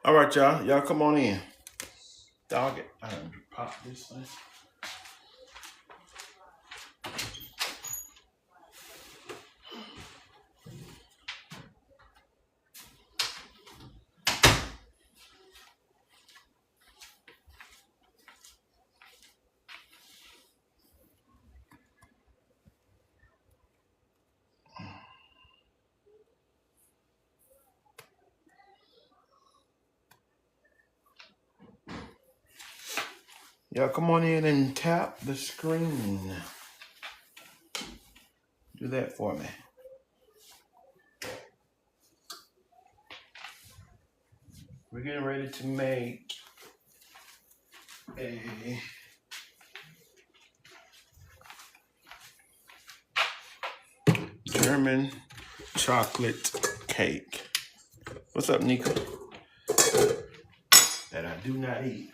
All right, y'all. Y'all come on in. Dog it. I done pop this thing. Y'all come on in and tap the screen. Do that for me. We're getting ready to make a German chocolate cake. What's up, Nico? That I do not eat.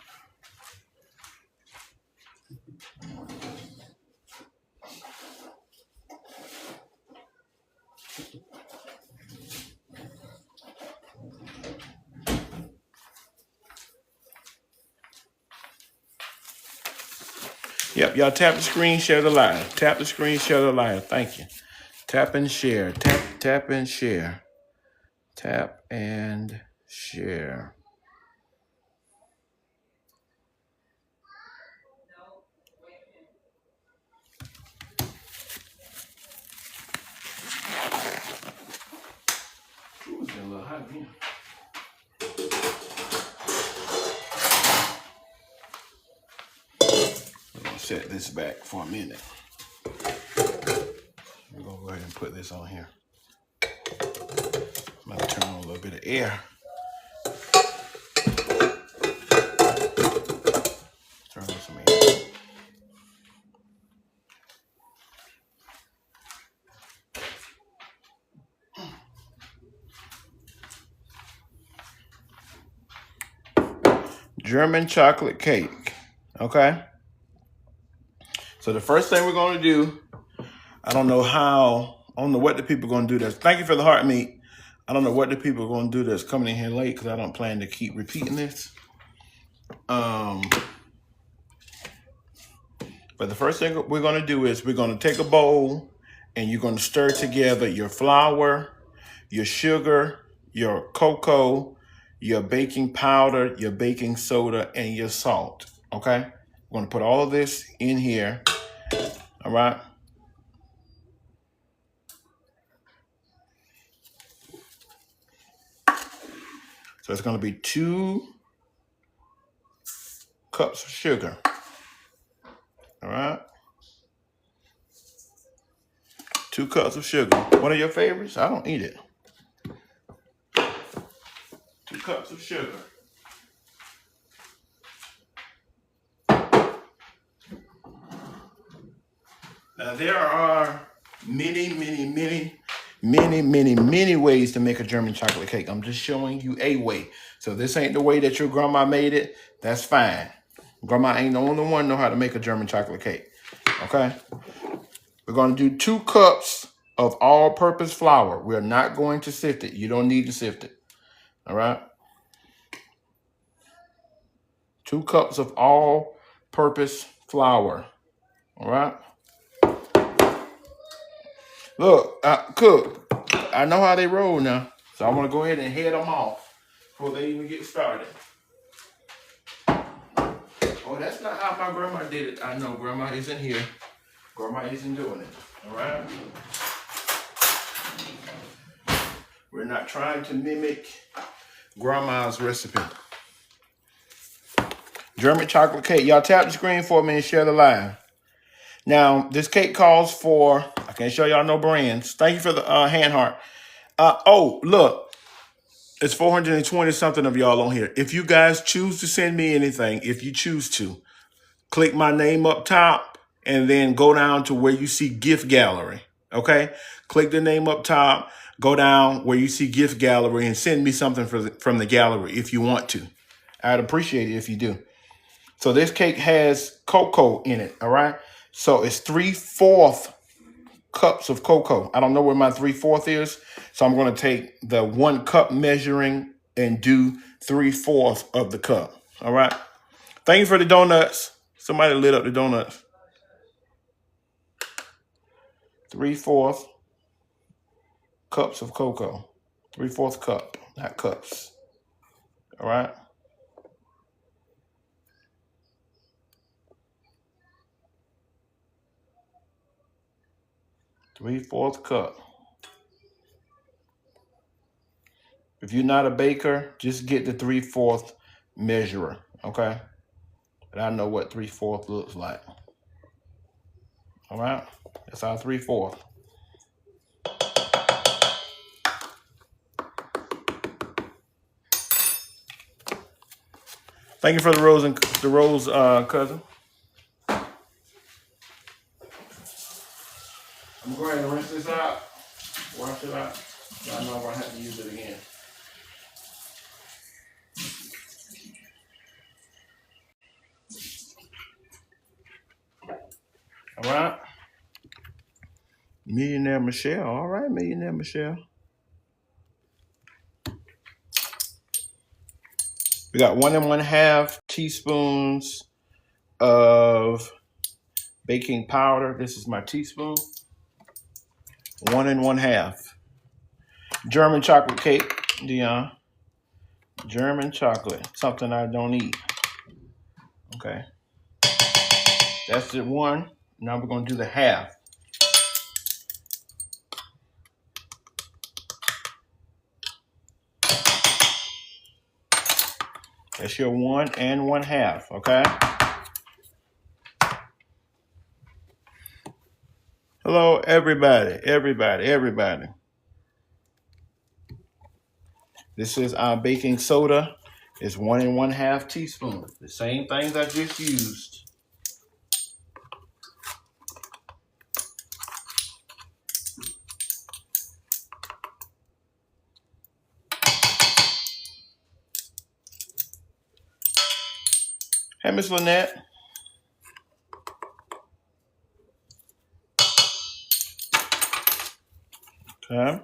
Yep, y'all tap the screen, share the live. Tap the screen, share the live. Thank you. Tap and share. Tap and share. Tap and share. Ooh, it's getting a little hot in here. We're gonna set this back for a minute. We're gonna go ahead and put this on here. I'm gonna turn on a little bit of air. Turn on some air. German chocolate cake. Okay. So the first thing we're gonna do, I don't know what the people are gonna do this. Thank you for the heart meat. I don't know what the people are gonna do that's coming in here late because I don't plan to keep repeating this. But the first thing we're gonna do is we're gonna take a bowl and you're gonna stir together your flour, your sugar, your cocoa, your baking powder, your baking soda, and your salt. Okay? We're gonna put all of this in here. All right. So it's gonna be 2 cups of sugar. All right. 2 cups of sugar. One of your favorites? I don't eat it. 2 cups of sugar. Now there are many ways to make a German chocolate cake. I'm just showing you a way. So this ain't the way that your grandma made it. That's fine. Grandma ain't the only one know how to make a German chocolate cake. Okay? We're going to do 2 cups of all-purpose flour. We're not going to sift it. You don't need to sift it. All right? 2 cups of all-purpose flour. All right? Look, Cook, I know how they roll now. So I want to go ahead and head them off before they even get started. Oh, that's not how my grandma did it. I know grandma isn't here. Grandma isn't doing it. All right? We're not trying to mimic grandma's recipe. German chocolate cake. Y'all tap the screen for me and share the live. Now, this cake calls for, I can't show y'all no brands. Thank you for the hand heart. Oh, look, it's 420 something of y'all on here. If you guys choose to send me anything, if you choose to, click my name up top and then go down to where you see gift gallery. Okay? Click the name up top, go down where you see gift gallery and send me something from the gallery if you want to. I'd appreciate it if you do. So this cake has cocoa in it, all right? So it's 3/4 cups of cocoa. I don't know where my 3/4 is, so I'm going to take the 1 cup measuring and do 3/4 of the cup. All right. Thank you for the donuts. Somebody lit up the donuts. 3/4 cups of cocoa. 3/4 cup, not cups. All right. 3/4 cup. If you're not a baker, just get the 3/4 measurer. Okay. But I know what 3/4 looks like. All right. That's our 3/4. Thank you for the rose cousin. I'm going to rinse this out, wash it out. I know I'm gonna have to use it again. All right. Millionaire Michelle. All right, Millionaire Michelle. We got 1 1/2 teaspoons of baking powder. This is my teaspoon. 1 1/2. German chocolate cake, Dion. German chocolate, something I don't eat. Okay. That's the 1. Now we're going to do the half. That's your 1 1/2, okay? Hello, everybody. This is our baking soda. It's 1 1/2 teaspoon. The same things I just used. Hey, Miss Lynette. Okay.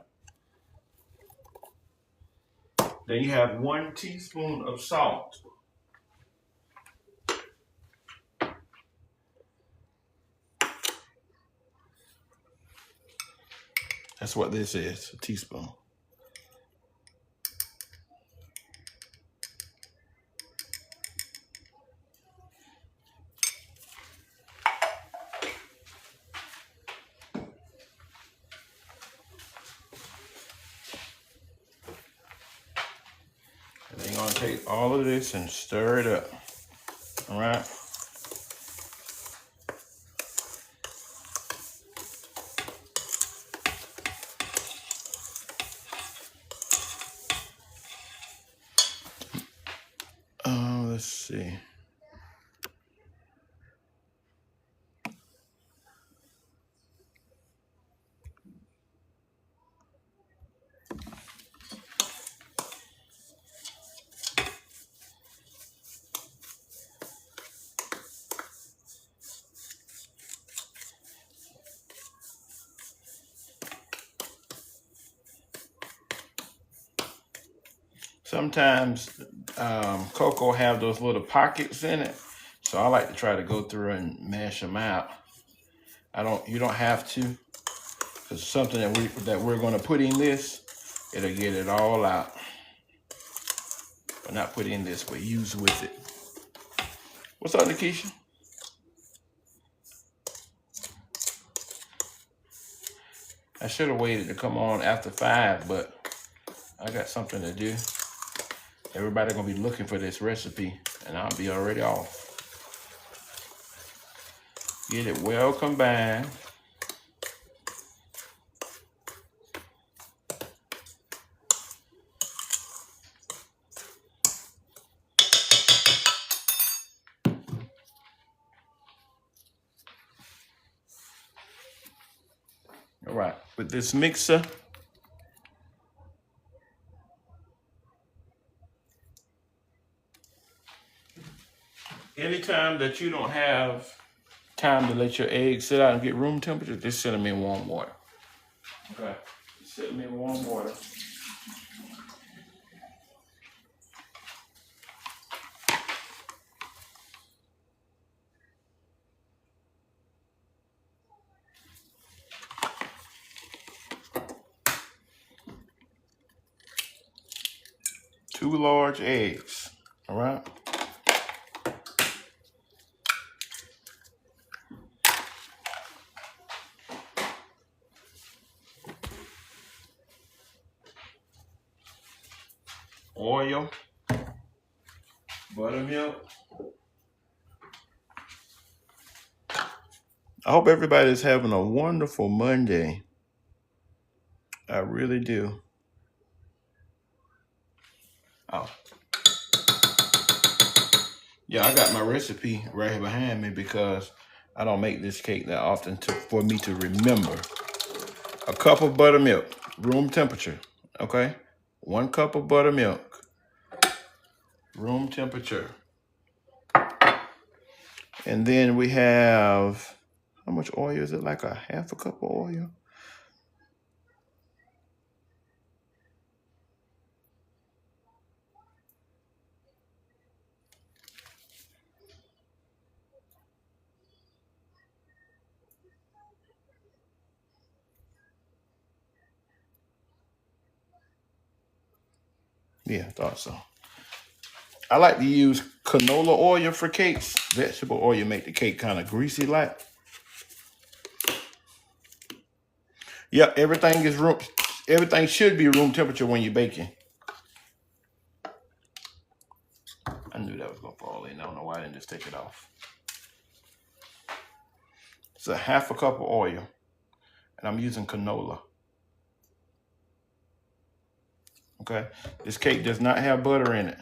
Then you have 1 teaspoon of salt. That's what this is, a teaspoon. And then you're gonna take all of this and stir it up. All right. Let's see. Sometimes cocoa have those little pockets in it, so I like to try to go through and mash them out. You don't have to, because something that we're going to put in this, it'll get it all out. But not put in this, but use with it. What's up, Nikisha? I should have waited to come on after 5, but I got something to do. Everybody gonna be looking for this recipe, and I'll be already off. Get it well combined. All right, with this mixer, anytime that you don't have time to let your eggs sit out and get room temperature, just set them in warm water. Okay, set them in warm water. 2 large eggs. All right. Oil, buttermilk. I hope everybody's having a wonderful Monday. I really do. Oh. Yeah, I got my recipe right here behind me because I don't make this cake that often for me to remember. A cup of buttermilk, room temperature, okay? 1 cup of buttermilk, room temperature. And then we have, how much oil is it? Like a half a cup of oil? Yeah, I thought so. I like to use canola oil for cakes. Vegetable oil make the cake kind of greasy like. Yeah, everything should be room temperature when you're baking. I knew that was gonna fall in. I don't know why I didn't just take it off. It's a half a cup of oil, and I'm using canola. Okay, this cake does not have butter in it.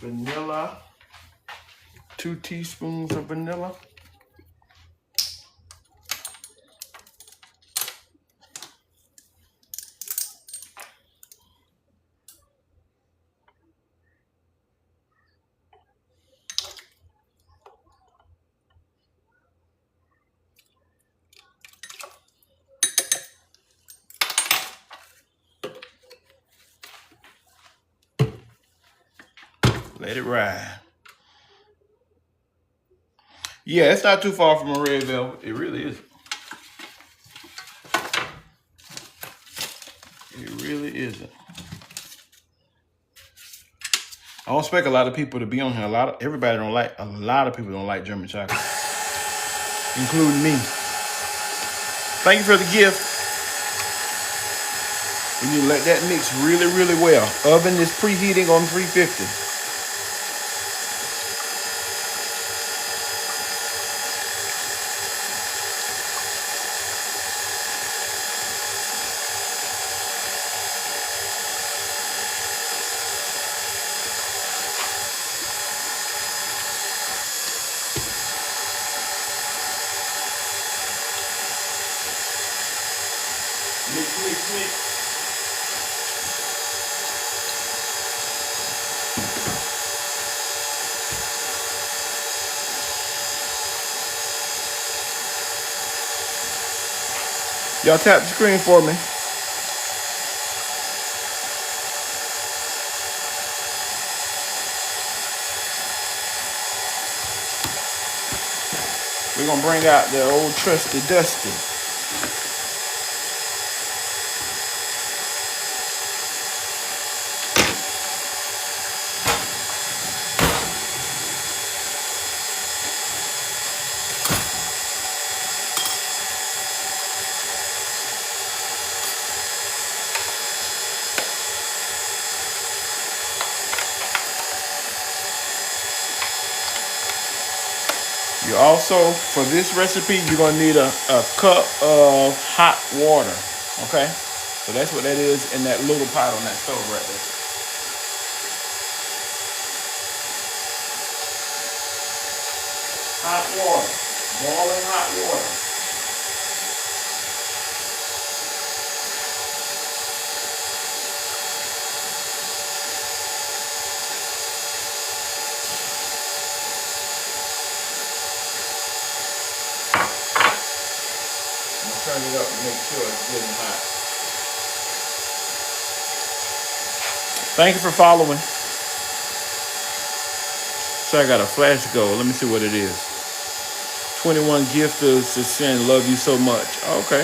Vanilla, 2 teaspoons of vanilla. Let it ride. Yeah, it's not too far from a red velvet. It really isn't. It really isn't. I don't expect a lot of people to be on here. A lot of people don't like German chocolate, including me. Thank you for the gift. We need to let that mix really, really well. Oven is preheating on 350. Mix, mix, mix. Y'all tap the screen for me. We're gonna bring out the old trusty Dusty. You also, for this recipe, you're gonna need a cup of hot water, okay? So that's what that is in that little pot on that stove right there. Hot water, boiling hot water. I'm gonna turn it up and make sure it's good and hot. Thank you for following. So I got a flash goal. Let me see what it is. 21 gifters to send. Love you so much. Okay.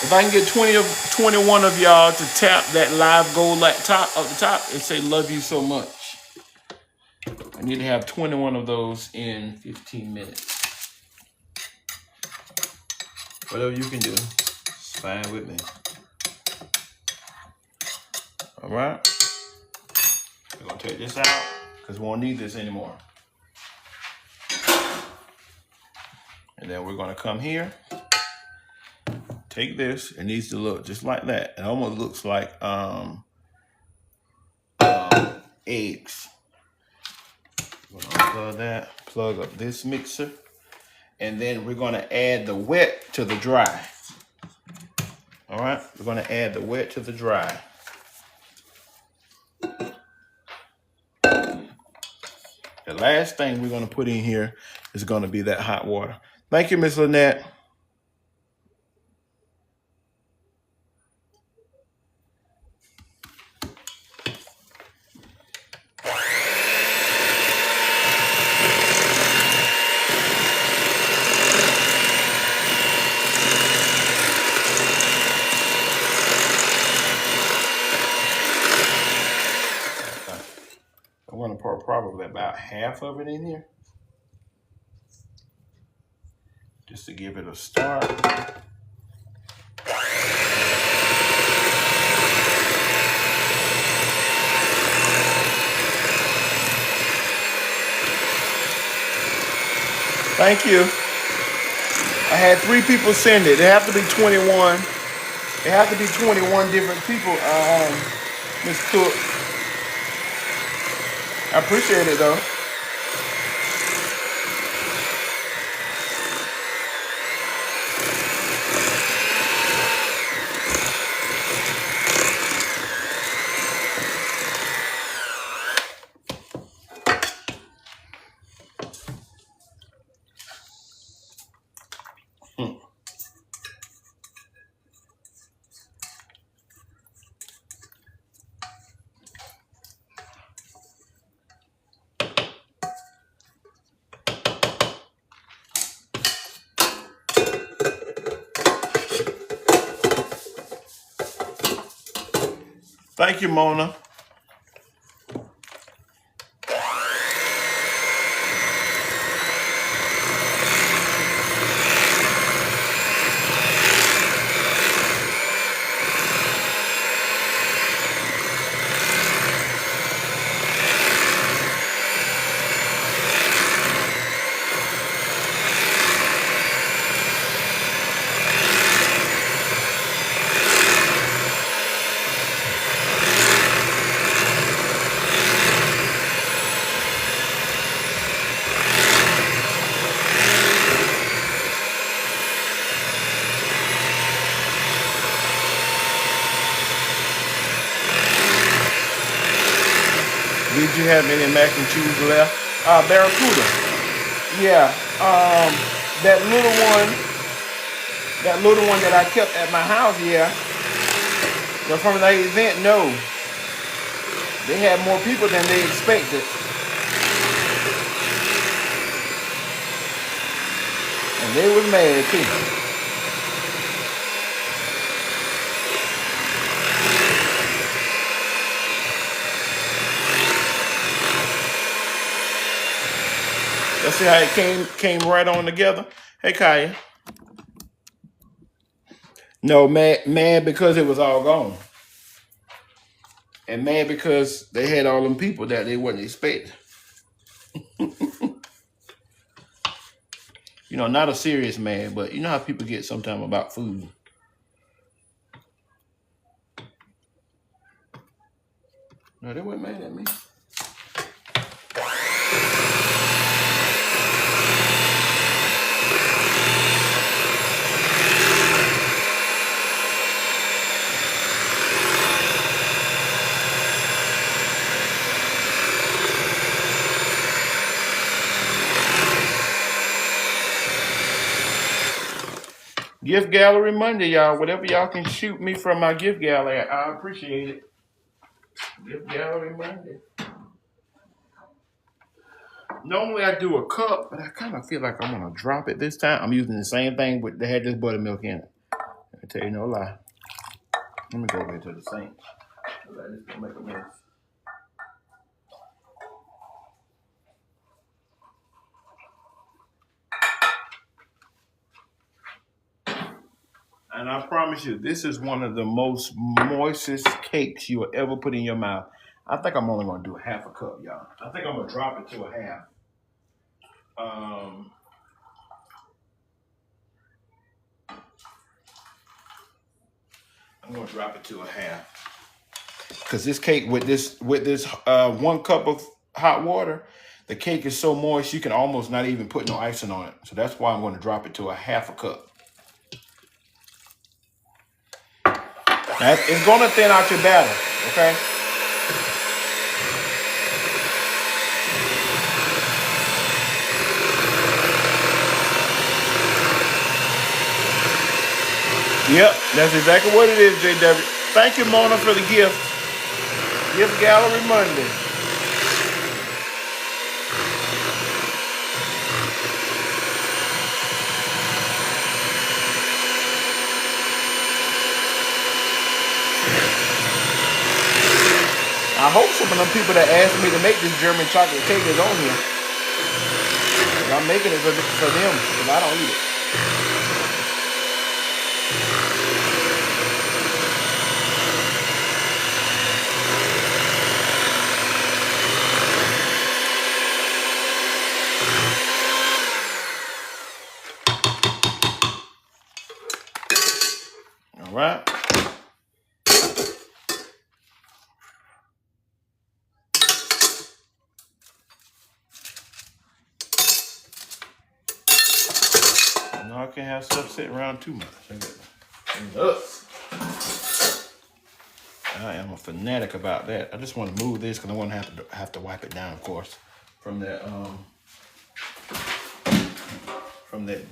If I can get 21 of y'all to tap that live goal at top up the top and say love you so much. I need to have 21 of those in 15 minutes. Whatever you can do, it's fine with me. All right. We're gonna take this out because we won't need this anymore. And then we're gonna come here. Take this. It needs to look just like that. It almost looks like eggs. We're gonna unplug that. Plug up this mixer, and then we're gonna add the wet to the dry. All right. We're gonna add the wet to the dry. The last thing we're gonna put in here is gonna be that hot water. Thank you, Miss Lynette. I'm gonna pour probably about half of it in here, just to give it a start. Thank you. I had 3 people send it. It have to be 21. It have to be 21 different people, Miss Cook. I appreciate it though. Thank you, Mona. Did you have any mac and cheese left? Barracuda. Yeah. That little one that I kept at my house, yeah. But from the event, no. They had more people than they expected. And they was mad too. Let's see how it came right on together. Hey, Kaya. No, mad because it was all gone. And mad because they had all them people that they wasn't expecting. You know, not a serious mad, but you know how people get sometimes about food. No, they weren't mad at me. Gift Gallery Monday, y'all. Whatever y'all can shoot me from my gift gallery, I appreciate it. Gift Gallery Monday. Normally I do a cup, but I kind of feel like I'm gonna drop it this time. I'm using the same thing, but they had this buttermilk in it. I tell you no lie. Let me go over to the sink. Let this gonna make a mess. And I promise you, this is one of the most moistest cakes you will ever put in your mouth. I think I'm only gonna do half a cup, y'all. I think I'm gonna drop it to a half. I'm gonna drop it to a half. Cause this cake with this 1 cup of hot water, the cake is so moist you can almost not even put no icing on it. So that's why I'm gonna drop it to a half a cup. Now, it's gonna thin out your batter, okay? Yep, that's exactly what it is, JW. Thank you, Mona, for the gift. Gift Gallery Monday. I hope some of them people that asked me to make this German chocolate cake is on here. I'm making it for them, because I don't eat it. All right. No, I can't have stuff sitting around too much. I am a fanatic about that. I just want to move this because I want to have to wipe it down, of course, from that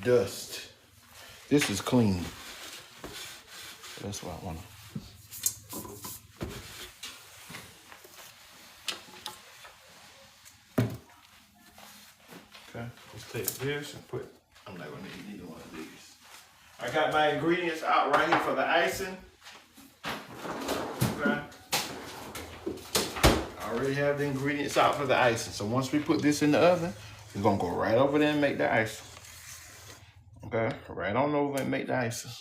dust. This is clean. That's what I want to. Okay, let's take this and put. I'm not gonna need neither one of these. I got my ingredients out right here for the icing. Okay. I already have the ingredients out for the icing. So once we put this in the oven, we're gonna go right over there and make the icing. Okay, right on over and make the icing.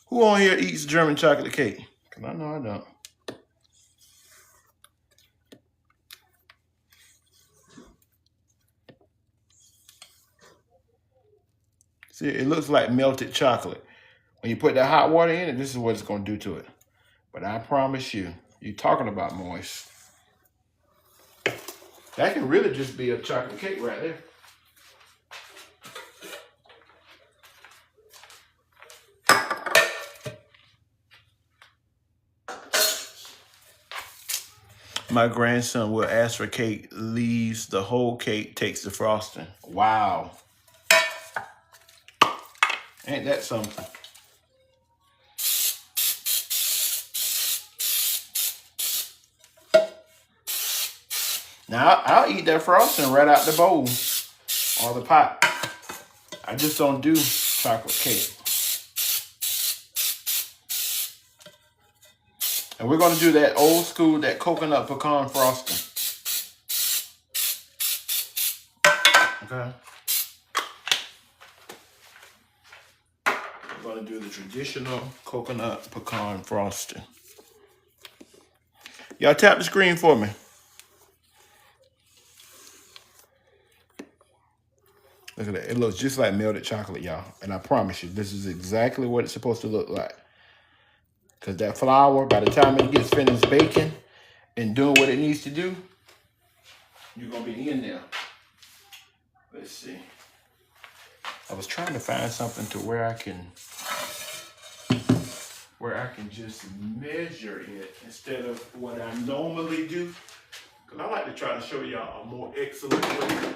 Who on here eats German chocolate cake? Cause I know I don't. See, it looks like melted chocolate. When you put that hot water in it, this is what it's gonna do to it. But I promise you, you're talking about moist. That can really just be a chocolate cake right there. My grandson will ask for cake, leaves the whole cake, takes the frosting. Wow. Ain't that something? Now, I'll eat that frosting right out the bowl or the pot. I just don't do chocolate cake. And we're gonna do that old school, that coconut pecan frosting. Okay. We're gonna do the traditional coconut pecan frosting. Y'all tap the screen for me. Look at that. It looks just like melted chocolate, y'all. And I promise you, this is exactly what it's supposed to look like. Because that flour, by the time it gets finished baking and doing what it needs to do, you're going to be in there. Let's see. I was trying to find something to where I can just measure it instead of what I normally do. Because I like to try to show y'all a more excellent way.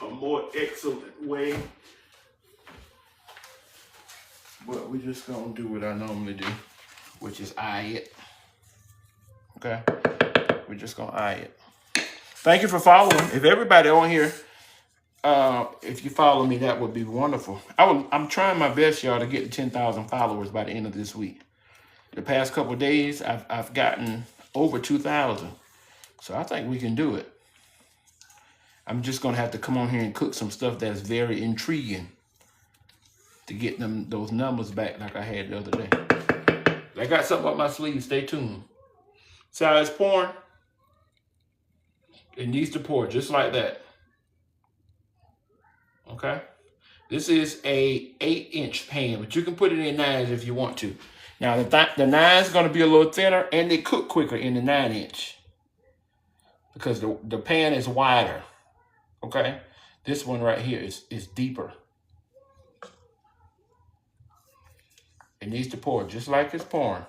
A more excellent way. But we're just going to do what I normally do, which is eye it. Okay? We're just going to eye it. Thank you for following. If everybody on here, if you follow me, that would be wonderful. I'm trying my best, y'all, to get to 10,000 followers by the end of this week. The past couple of days, I've gotten over 2,000. So I think we can do it. I'm just going to have to come on here and cook some stuff that's very intriguing to get those numbers back like I had the other day. I got something up my sleeve. Stay tuned. See how it's pouring? It needs to pour just like that. Okay? This is a 8-inch pan, but you can put it in 9s if you want to. Now, the 9 is going to be a little thinner, and they cook quicker in the 9-inch because the pan is wider. Okay? This one right here is deeper. It needs to pour just like it's pouring.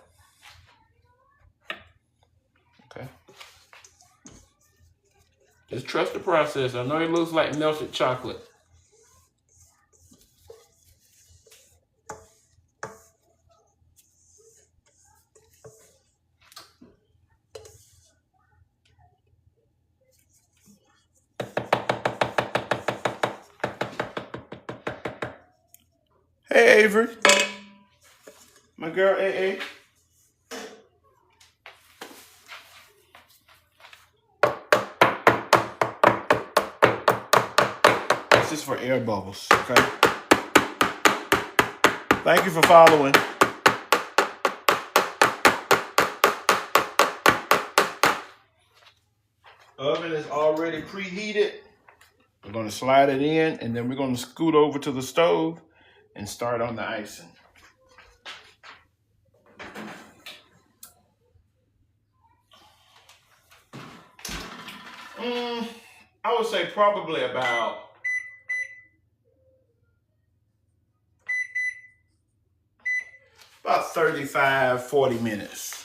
Okay? Just trust the process. I know it looks like melted chocolate. Hey, Avery. My girl, AA. This is for air bubbles, okay? Thank you for following. Oven is already preheated. We're going to slide it in, and then we're going to scoot over to the stove and start on the icing. I would say probably about 35, 40 minutes.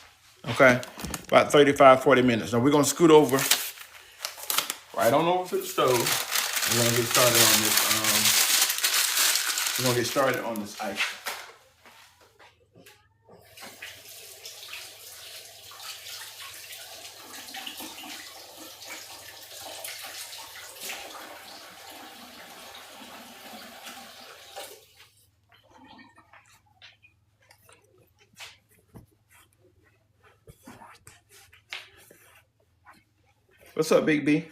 Okay? About 35, 40 minutes. Now we're going to scoot over right on over to the stove. We're going to get started on this. We're going to get started on this icing. What's up, Big B?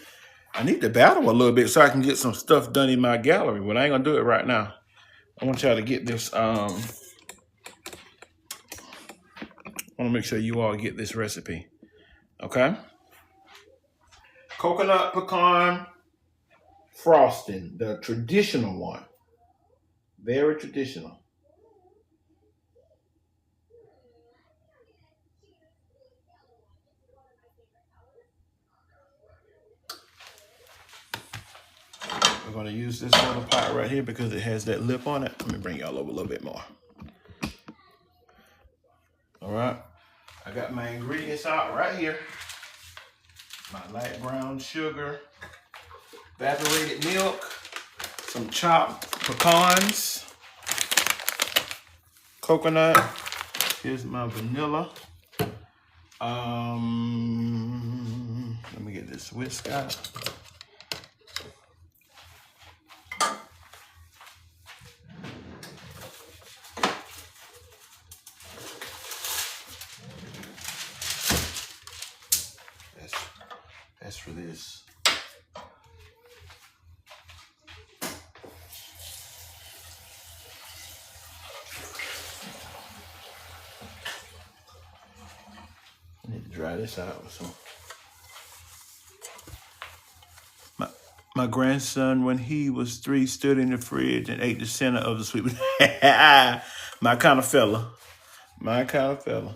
I need to battle a little bit so I can get some stuff done in my gallery, but I ain't gonna do it right now. I want y'all to get this. I want to make sure you all get this recipe. Okay? Coconut pecan frosting, the traditional one. Very traditional. We're going to use this little pot right here because it has that lip on it. Let me bring y'all over a little bit more. All right. I got my ingredients out right here. My light brown sugar, evaporated milk, some chopped pecans, coconut. Here's my vanilla. Let me get this whisk out. That's for this. I need to dry this out with some. My grandson, when he was 3, stood in the fridge and ate the center of the sweet potato. My kind of fella. My kind of fella.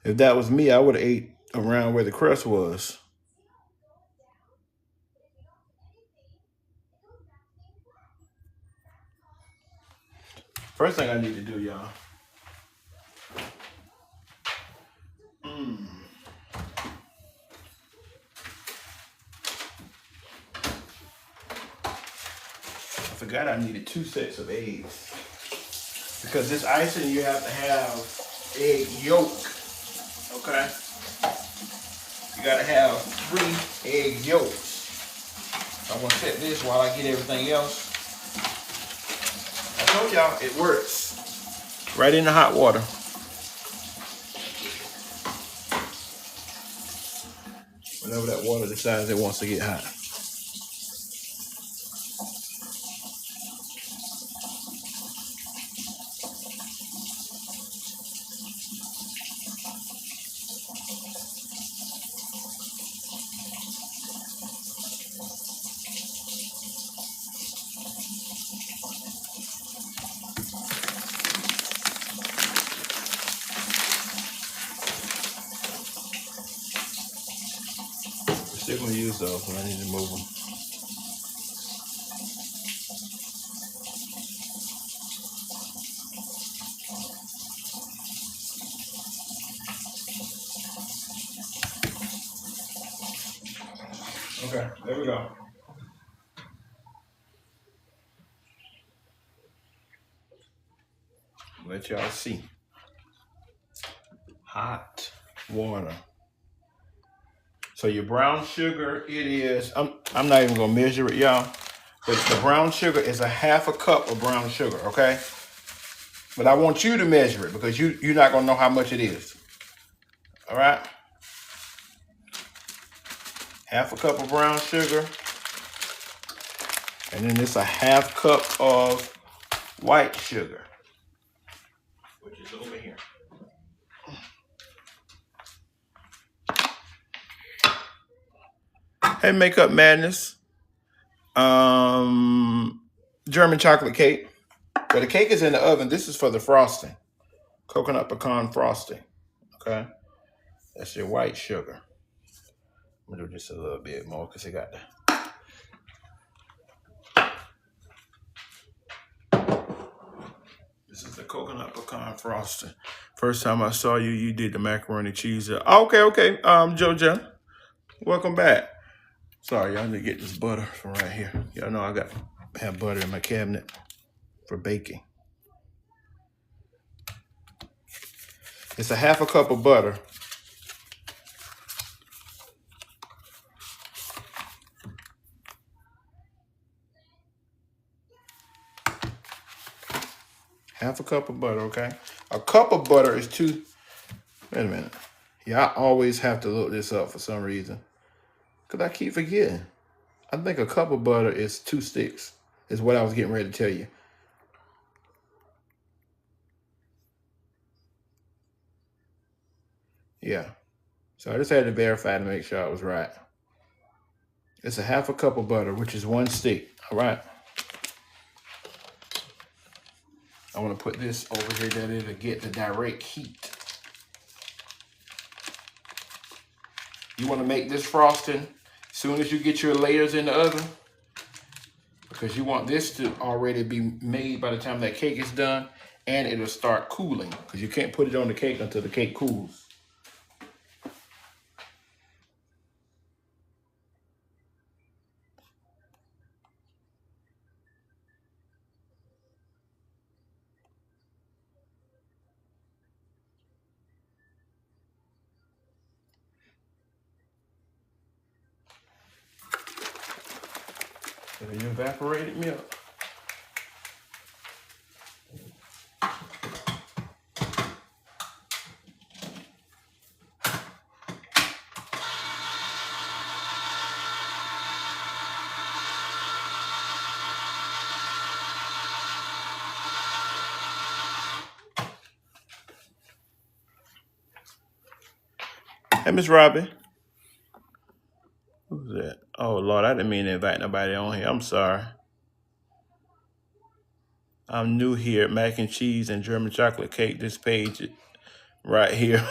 If that was me, I would have ate around where the crust was. First thing I need to do, y'all, forgot I needed 2 sets of eggs. Because this icing, you have to have egg yolk, okay? You gotta have 3 egg yolks. I'm gonna set this while I get everything else. I told y'all it works. Right in the hot water. Whenever that water decides it wants to get hot. We're still gonna use those, but I need to move them. Okay, there we go. Let y'all see. Hot water. So your brown sugar, it is, I'm not even gonna measure it, y'all. But the brown sugar is a 1/2 cup of brown sugar, okay? But I want you to measure it because you're not gonna know how much it is. All right? 1/2 cup of brown sugar. And then it's a 1/2 cup of white sugar, which is over here. Hey, Makeup Madness. German chocolate cake. But the cake is in the oven. This is for the frosting. Coconut pecan frosting. Okay? That's your white sugar. I'm gonna do just a little bit more because it got the. This is the coconut pecan frosting. First time I saw you, you did the macaroni cheese. Okay. Jojo, welcome back. Sorry, y'all need to get this butter from right here. Y'all know I have butter in my cabinet for baking. It's a 1/2 cup of butter. Half a cup of butter, okay? A cup of butter is 2. Wait a minute. Yeah, I always have to look this up for some reason. Because I keep forgetting. I think a cup of butter is 2 sticks, is what I was getting ready to tell you. Yeah. So I just had to verify to make sure I was right. It's a 1/2 cup of butter, which is 1 stick. All right. I want to put this over here that it'll get the direct heat. You want to make this frosting as soon as you get your layers in the oven, because you want this to already be made by the time that cake is done, and it'll start cooling because you can't put it on the cake until the cake cools. So your evaporated milk. Hey, Miss Robbie. Who's that? Oh, Lord, I didn't mean to invite nobody on here. I'm sorry. I'm new here. Mac and cheese and German chocolate cake. This page right here.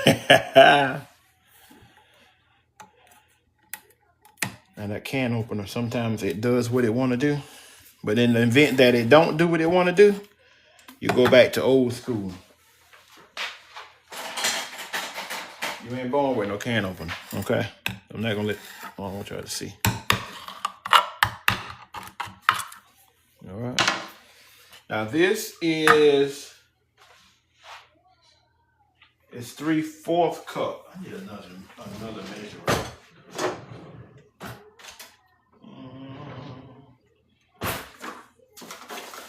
And that can opener, sometimes it does what it want to do. But in the event that it don't do what it want to do, you go back to old school. You ain't born with no can opener, okay? I'm not going to I want y'all to see. All right. Now this is 3/4 cup. I need another measure.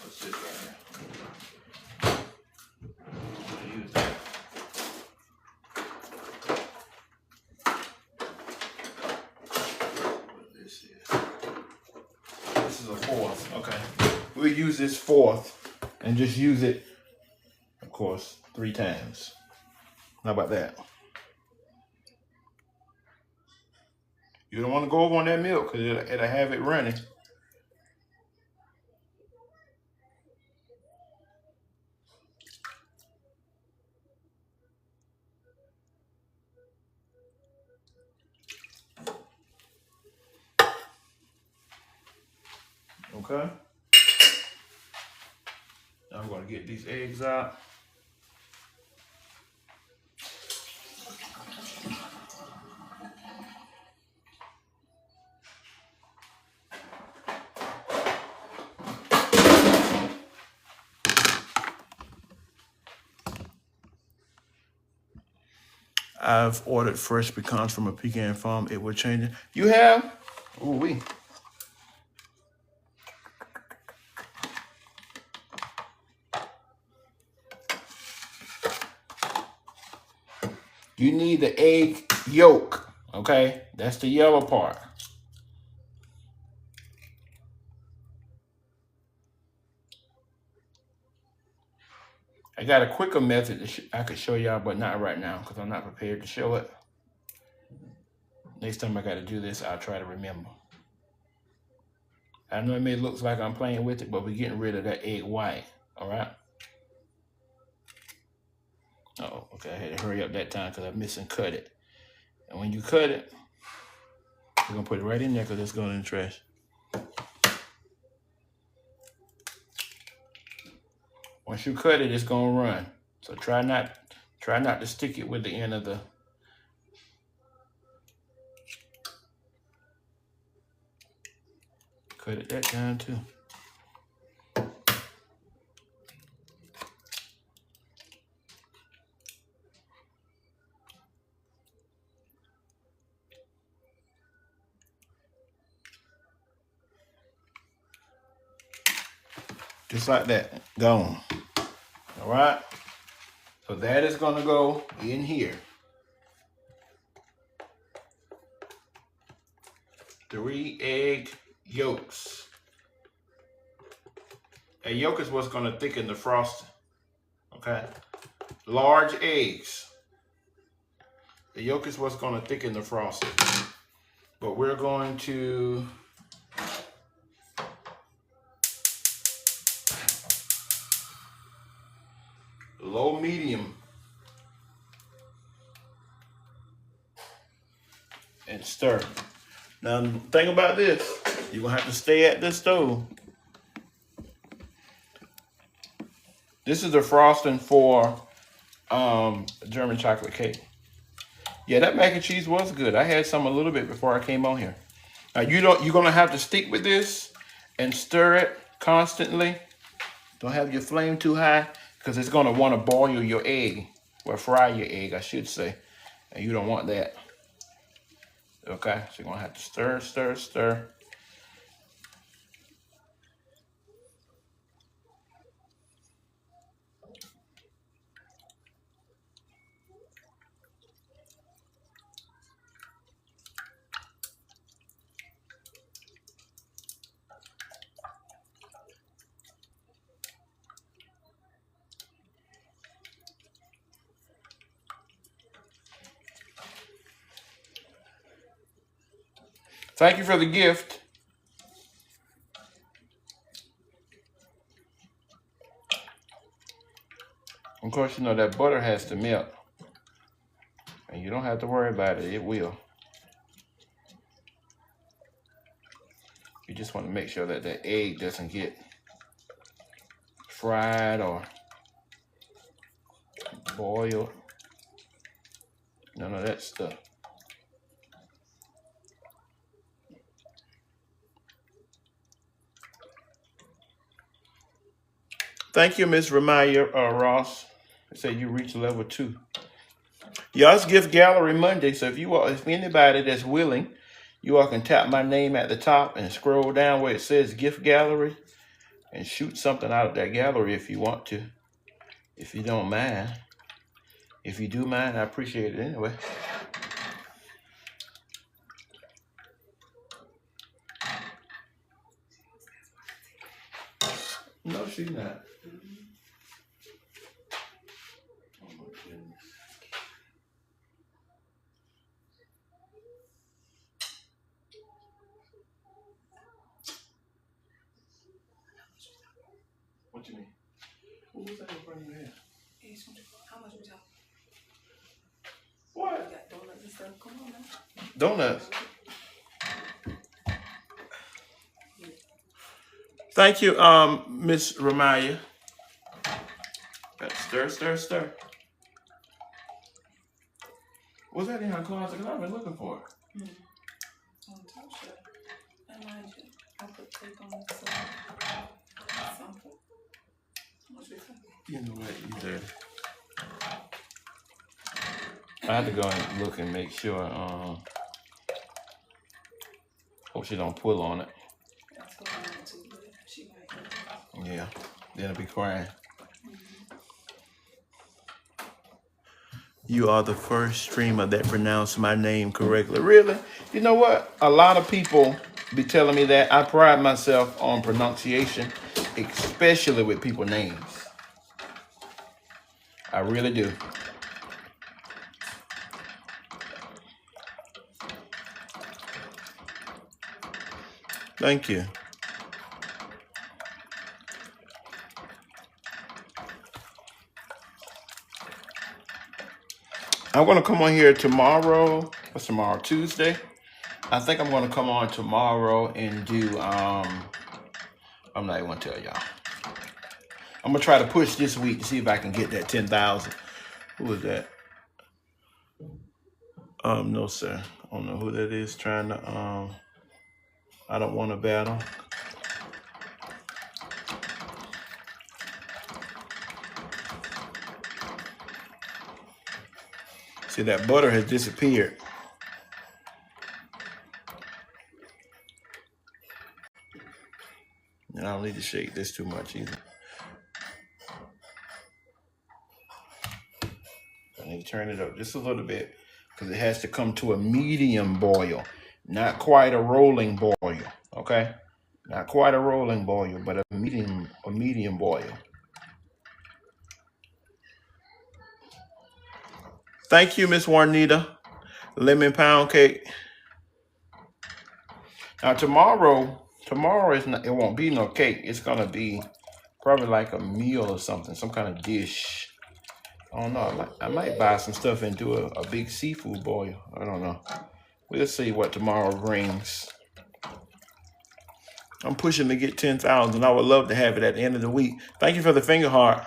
What's this right here? I'm gonna use that. What this is? This is a 1/4. Okay. We'll use this 1/4 and just use it, of course, 3 times. How about that? You don't want to go over on that milk because it'll have it running. Okay. Now I'm going to get these eggs out. I've ordered fresh pecans from a pecan farm. It will change it. You have? Ooh wee. You need the egg yolk, okay? That's the yellow part. I got a quicker method I could show y'all, but not right now because I'm not prepared to show it. Next time I got to do this, I'll try to remember. I know it may look like I'm playing with it, but we're getting rid of that egg white, all right? Oh, okay, I had to hurry up that time because I missed and cut it. And when you cut it, you're going to put it right in there because it's going in the trash. Once you cut it, it's going to run. So try not to stick it with the end of the... Cut it that down too. Just like that, gone. All right, so that is gonna go in here. 3 egg yolks. A yolk is what's gonna thicken the frosting, okay? Large eggs. The yolk is what's gonna thicken the frosting. But we're going to low medium and stir. Now the thing about this, you're gonna have to stay at this stove. This is the frosting for German chocolate cake. Yeah, that mac and cheese was good. I had some a little bit before I came on here. Now you're gonna have to stick with this and stir it constantly. Don't have your flame too high because it's gonna want to boil your egg, or fry your egg, I should say, and you don't want that. Okay, so you're gonna have to stir, stir, stir. Thank you for the gift. Of course, you know that butter has to melt. And you don't have to worry about it, it will. You just want to make sure that the egg doesn't get fried or boiled. None of that stuff. Thank you, Miss Ramaya Ross. I said you reached level 2. Y'all, it's Gift Gallery Monday, so if anybody that's willing, you all can tap my name at the top and scroll down where it says Gift Gallery and shoot something out of that gallery if you want to. If you don't mind. If you do mind, I appreciate it anyway. No, she's not. Oh my goodness. What you mean? What was that in front of your head? How much we talking? What? You got donuts and stuff. Come on now. Donuts. Thank you, Miss Ramaya. Stir, stir, stir. Was that in her closet? Because I've been looking for it. On the top shelf. And mind you, I put tape on the side. Something. How much we talking? You know what? You did. I had to go and look and make sure. Hope she don't pull on it. That's what I want to, but she might. Yeah, then I'll be crying. You are the first streamer that pronounced my name correctly. Really? You know what? A lot of people be telling me that. I pride myself on pronunciation, especially with people's names. I really do. Thank you. I'm going to come on here tomorrow. What's tomorrow? Tuesday? I think I'm going to come on tomorrow and do, I'm not even going to tell y'all. I'm going to try to push this week to see if I can get that 10,000. Who is that? No, sir. I don't know who that is trying to, I don't want to battle. See, that butter has disappeared. And I don't need to shake this too much either. I need to turn it up just a little bit because it has to come to a medium boil, not quite a rolling boil. Okay, not quite a rolling boil, but a medium boil. Thank you, Miss Juanita. Lemon pound cake. Now tomorrow is not. It won't be no cake. It's gonna be probably like a meal or something, some kind of dish. I don't know. I might buy some stuff and do a big seafood boil. I don't know. We'll see what tomorrow brings. I'm pushing to get 10,000. I would love to have it at the end of the week. Thank you for the finger heart.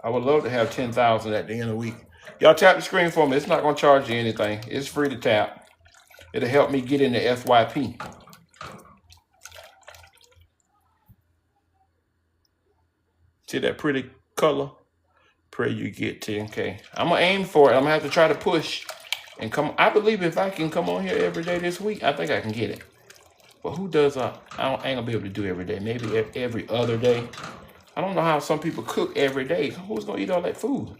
I would love to have 10,000 at the end of the week. Y'all tap the screen for me. It's not going to charge you anything. It's free to tap. It'll help me get into FYP. See that pretty color? Pray you get 10K. I'm going to aim for it. I'm going to have to try to push and come. I believe if I can come on here every day this week, I think I can get it. But who does, I ain't going to be able to do every day. Maybe every other day. I don't know how some people cook every day. Who's going to eat all that food?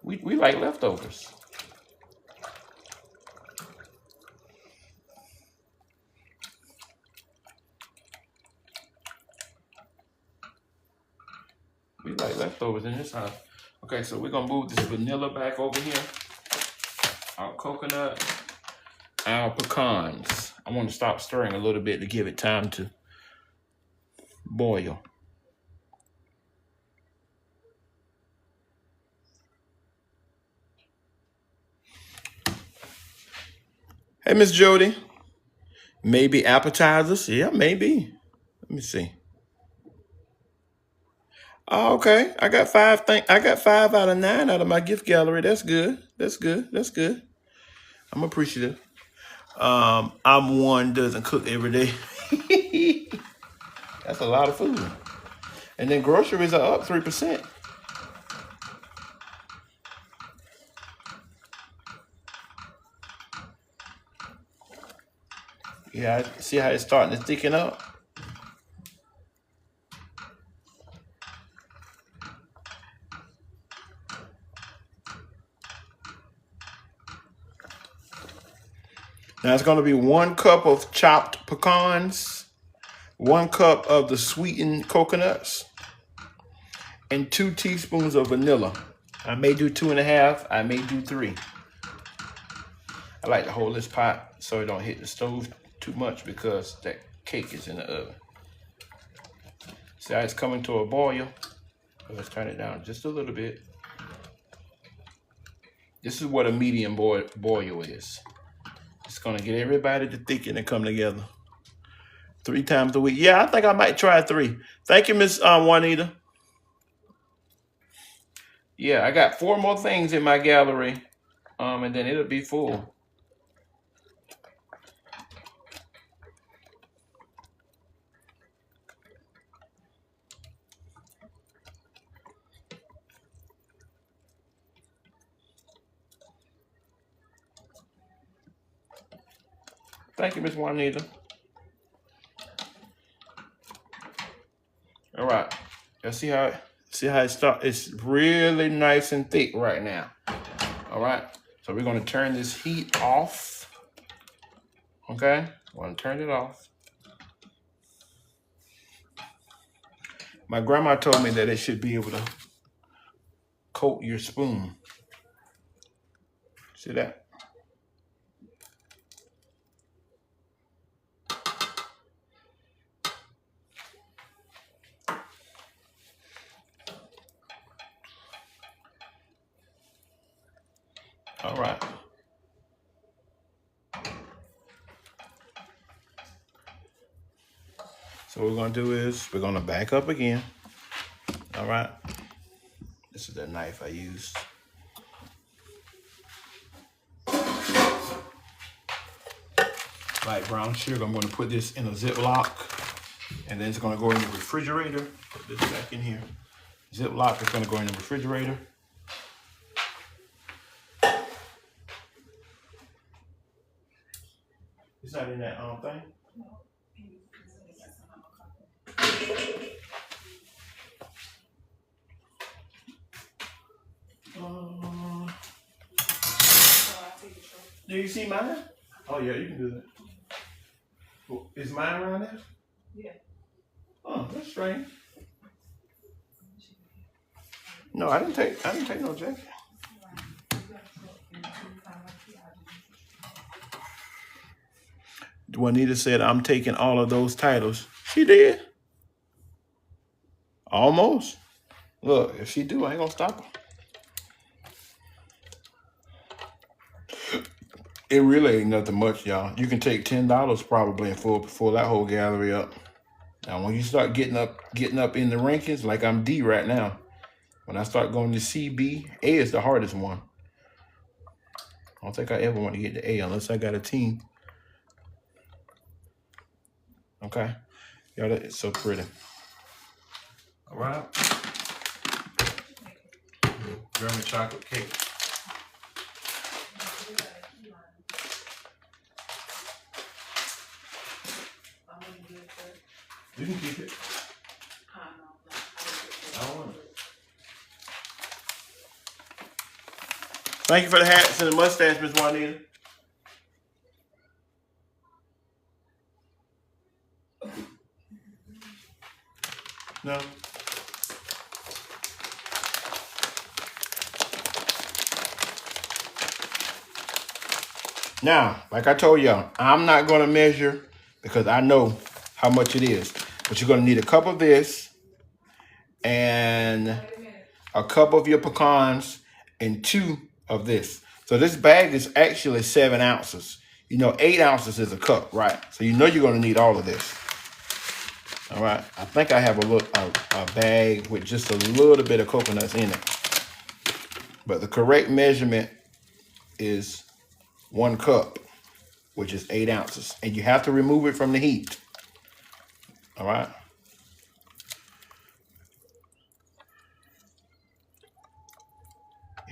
We like leftovers. We like leftovers in this house. Okay, so we're going to move this vanilla back over here. Our coconut, our pecans. I want to stop stirring a little bit to give it time to boil. Hey, Miss Jody. Maybe appetizers? Yeah, maybe. Let me see. Oh, okay. I got 5 out of 9 out of my gift gallery. That's good. That's good. That's good. I'm appreciative. I'm one doesn't cook every day. That's a lot of food. And then groceries are up 3%. Yeah, see how it's starting to thicken up? Now it's going to be 1 cup of chopped pecans, 1 cup of the sweetened coconuts, and 2 teaspoons of vanilla. I may do 2.5, I may do 3. I like to hold this pot so it don't hit the stove too much because that cake is in the oven. See how it's coming to a boil? Let's turn it down just a little bit. This is what a medium boil is. It's gonna get everybody to thicken and come together. 3 times a week. Yeah, I think I might try 3. Thank you, Miss Juanita. Yeah, I got 4 more things in my gallery, and then it'll be full. Thank you, Miss Juanita. All right, let's see how it starts. It's really nice and thick right now. All right, so we're gonna turn this heat off. Okay, I'm gonna turn it off. My grandma told me that it should be able to coat your spoon. See that? All right. So what we're gonna do is we're gonna back up again. All right. This is the knife I used. Light brown sugar. I'm gonna put this in a Ziploc, and then it's gonna go in the refrigerator. Put this back in here. Ziploc is gonna go in the refrigerator. It's not in that thing. Do you see mine? Oh yeah, you can do that. Well, is mine around there? Yeah. Oh, that's strange. No, I didn't take no jacket. Juanita said I'm taking all of those titles. She did. Almost. Look, if she do, I ain't gonna stop her. It really ain't nothing much, y'all. You can take $10 probably and fill that whole gallery up. Now, when you start getting up in the rankings, like I'm D right now, when I start going to CB, A is the hardest one. I don't think I ever want to get to A unless I got a team. Okay, y'all, that is so pretty. All right, German chocolate cake. You can keep it. I don't want it. Thank you for the hats and the mustache, Miss Juanita. No. Now, like I told y'all, I'm not going to measure because I know how much it is. But you're going to need a cup of this and a cup of your pecans and 2 of this. So this bag is actually 7 ounces. You know, 8 ounces is a cup, right? So you know you're going to need all of this. All right. I think I have a bag with just a little bit of coconuts in it. But the correct measurement is 1 cup, which is 8 ounces. And you have to remove it from the heat. All right.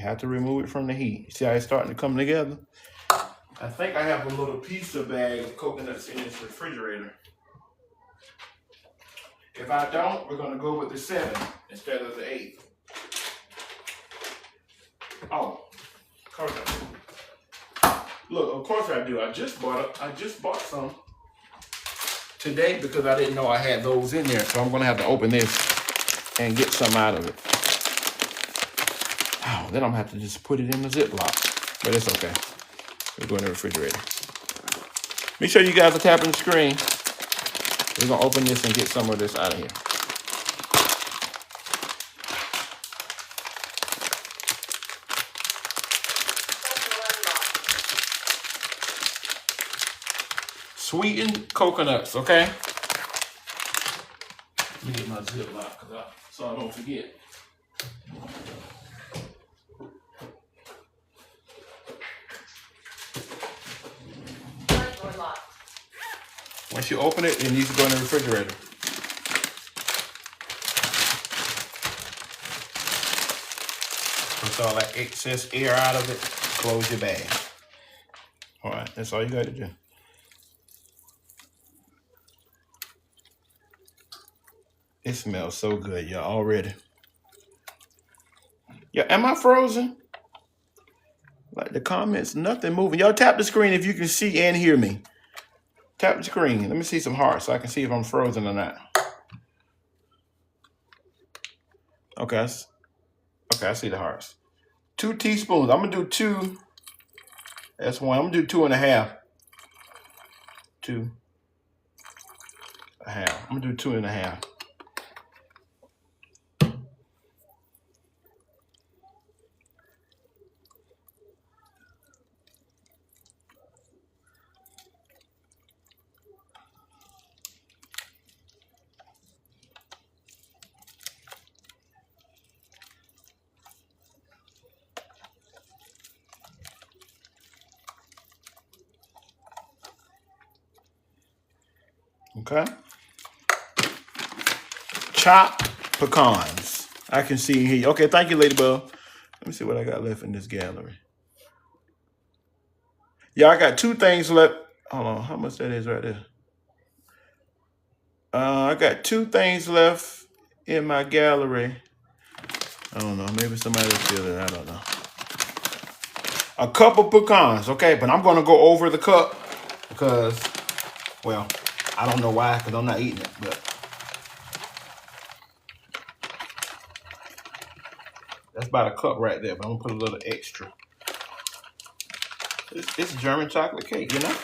You have to remove it from the heat. You see how it's starting to come together? I think I have a little pizza bag of coconuts in this refrigerator. If I don't, we're going to go with the 7 instead of the 8. Oh, of course I do. Look, of course I do. I just bought some today because I didn't know I had those in there. So I'm going to have to open this and get some out of it. Oh, then I'm going to have to just put it in the Ziploc. But it's okay. We'll go in the refrigerator. Make sure you guys are tapping the screen. We're going to open this and get some of this out of here. Sweetened coconuts, okay? Let me get my Ziploc so I don't forget. Once you open it, it needs to go in the refrigerator. Push all that excess air out of it. Close your bag. All right, that's all you got to do. It smells so good, y'all, already. Yeah, am I frozen? Like the comments, nothing moving. Y'all tap the screen if you can see and hear me. Tap the screen. Let me see some hearts so I can see if I'm frozen or not. Okay, I see the hearts. 2 teaspoons. I'm gonna do 2. That's 1. I'm gonna do 2.5. 2.5. I'm gonna do 2.5. Okay. Chopped pecans. I can see here. Okay, thank you, Ladybug. Let me see what I got left in this gallery. Yeah, I got 2 things left. Hold on, how much that is right there? I got 2 things left in my gallery. I don't know. Maybe somebody will feel it. I don't know. A cup of pecans, okay? But I'm going to go over the cup because, well, I don't know why because I'm not eating it, but that's about a cup right there, but I'm going to put a little extra. It's German chocolate cake, you know?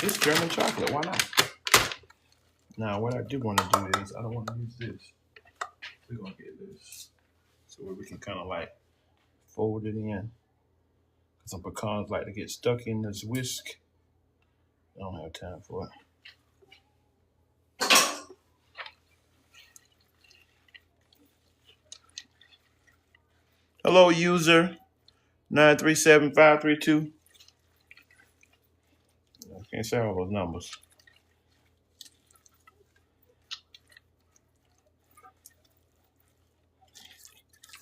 It's German chocolate. Why not? Now, what I do want to do is I don't want to use this. We're going to get this so we can kind of like fold it in. Some pecans like to get stuck in this whisk. I don't have time for it. Hello, user 937532. I can't say all those numbers.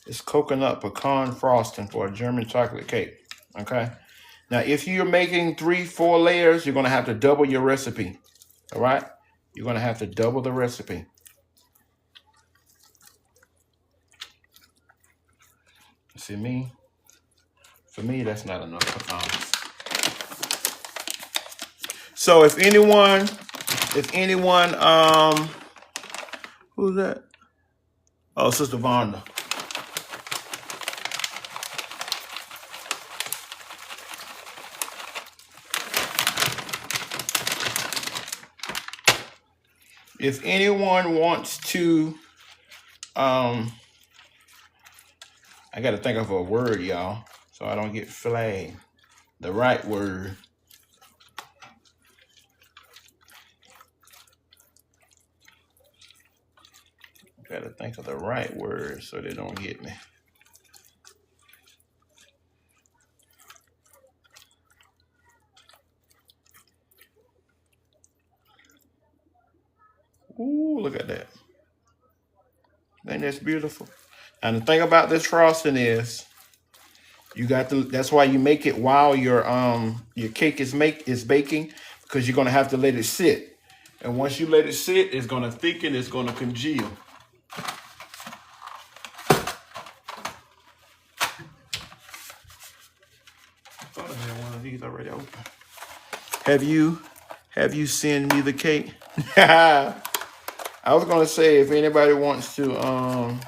It's coconut pecan frosting for a German chocolate cake. Okay. Now, if you're making 3-4 layers, you're going to have to double your recipe. All right. You're going to have to double the recipe. See me? For me, that's not enough pecans. So if anyone, who's that? Oh, Sister Vonda. If anyone wants to, I got to think of a word, y'all, so I don't get flagged. The right word. I got to think of the right word so they don't get me. Ooh, look at that. Ain't that beautiful? And the thing about this frosting is you got to, that's why you make it while your cake is baking, because you're gonna have to let it sit. And once you let it sit, it's gonna thicken, it's gonna congeal. I thought I had one of these already open. Have you sent me the cake? I was gonna say, if anybody wants to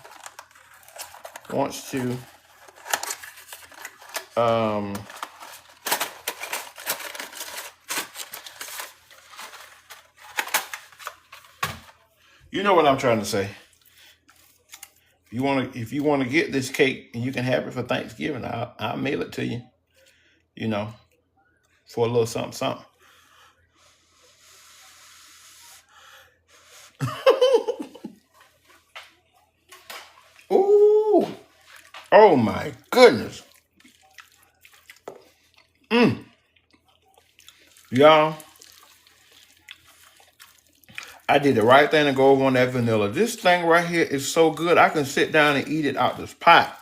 you know what I'm trying to say. If you want to get this cake and you can have it for Thanksgiving, I'll mail it to you. You know, for a little something, something. Ooh, oh my goodness, y'all! I did the right thing to go over on that vanilla. This thing right here is so good. I can sit down and eat it out this pot.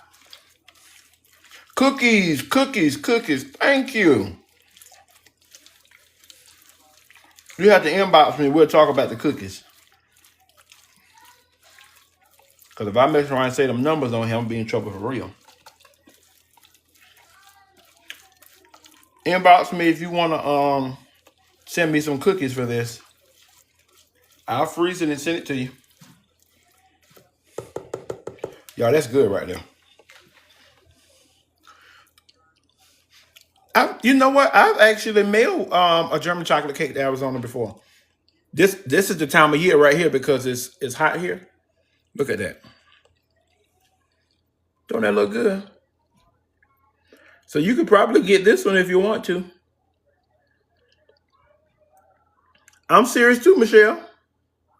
Cookies, cookies, cookies. Thank you. You have to inbox me. We'll talk about the cookies. Because if I mess around and say them numbers on here, I'm be in trouble for real. Inbox me if you want to send me some cookies for this. I'll freeze it and send it to you. Y'all, that's good right there. You know what? I've actually mailed a German chocolate cake to Arizona before. This is the time of year right here because it's hot here. Look at that. Don't that look good? So you could probably get this one if you want to. I'm serious too, Michelle.